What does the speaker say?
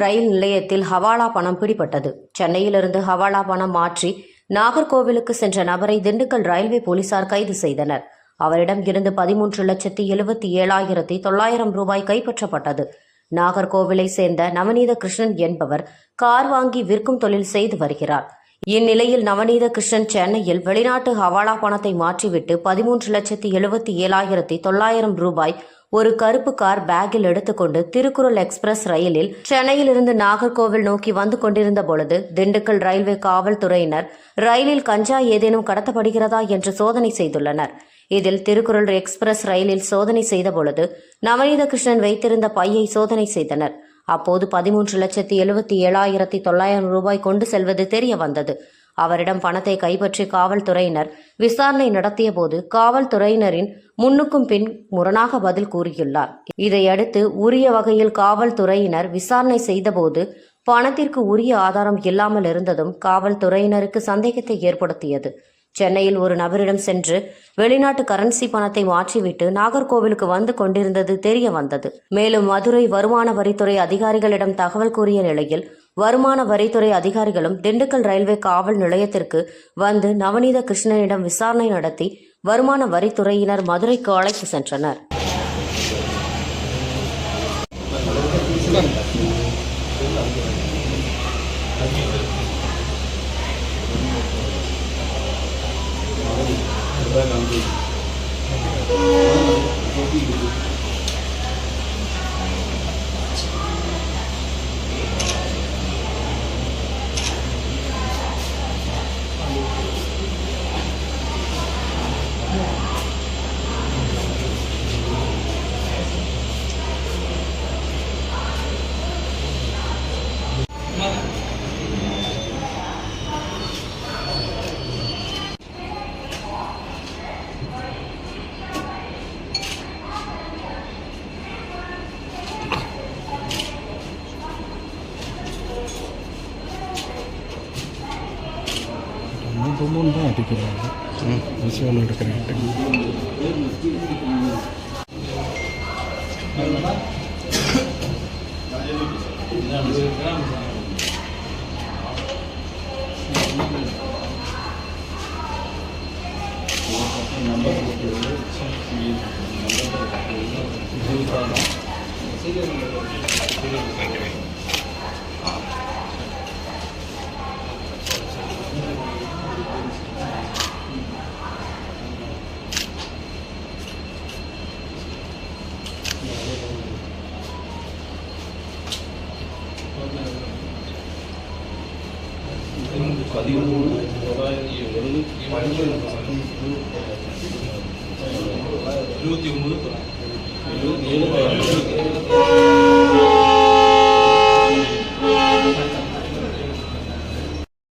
ரயில் நிலையத்தில் ஹவாலா பணம் பிடிபட்டது. சென்னையிலிருந்து ஹவாலா பணம் மாற்றி நாகர்கோவிலுக்கு சென்ற நபரை திண்டுக்கல் ரயில்வே போலீசார் கைது செய்தனர். அவரிடம் இருந்து 13,77,900 ரூபாய் கைப்பற்றப்பட்டது. நாகர்கோவிலை சேர்ந்த நவநீத கிருஷ்ணன் என்பவர் கார் வாங்கி விற்கும் தொழில் செய்து வருகிறார். இந்நிலையில் நவநீத கிருஷ்ணன் சென்னையில் வெளிநாட்டு ஹவாலா பணத்தை மாற்றிவிட்டு 13,77,900 ரூபாய் ஒரு கருப்பு கார் பேக்கில் எடுத்துக்கொண்டு திருக்குறள் எக்ஸ்பிரஸ் ரயிலில் சென்னையிலிருந்து நாகர்கோவில் நோக்கி வந்து கொண்டிருந்த பொழுது திண்டுக்கல் ரயில்வே காவல்துறையினர் ரயிலில் கஞ்சா ஏதேனும் கடத்தப்படுகிறதா என்று சோதனை செய்துள்ளனர். இதில் திருக்குறள் எக்ஸ்பிரஸ் ரயிலில் சோதனை செய்த பொழுது நவநீத கிருஷ்ணன் வைத்திருந்த பையை சோதனை செய்தனர். அப்போது 13,77,900 ரூபாய் கொண்டு செல்வது தெரிய வந்தது. அவரிடம் பணத்தை கைப்பற்றி காவல்துறையினர் விசாரணை நடத்திய போது காவல்துறையினரின் முன்னுக்கும் பின் முரணாக பதில் கூறியுள்ளார். இதையடுத்து உரிய வகையில் காவல்துறையினர் விசாரணை செய்தபோது பணத்திற்கு உரிய ஆதாரம் இல்லாமல் இருந்ததும் காவல்துறையினருக்கு சந்தேகத்தை ஏற்படுத்தியது. சென்னையில் ஒரு நபரிடம் சென்று வெளிநாட்டு கரன்சி பணத்தை மாற்றிவிட்டு நாகர்கோவிலுக்கு வந்து கொண்டிருந்தது தெரிய வந்தது. மேலும் மதுரை வருமான வரித்துறை அதிகாரிகளிடம் தகவல் கூறிய நிலையில் வருமான வரித்துறை அதிகாரிகளும் திண்டுக்கல் ரயில்வே காவல் நிலையத்திற்கு வந்து நவநீத கிருஷ்ணனிடம் விசாரணை நடத்தி வருமான வரித்துறையினர் மதுரைக்கு அழைத்து சென்றனர். பொம்மை தான் அடிக்கிறாங்க. விஷயம் எடுக்கிறேன். $13,900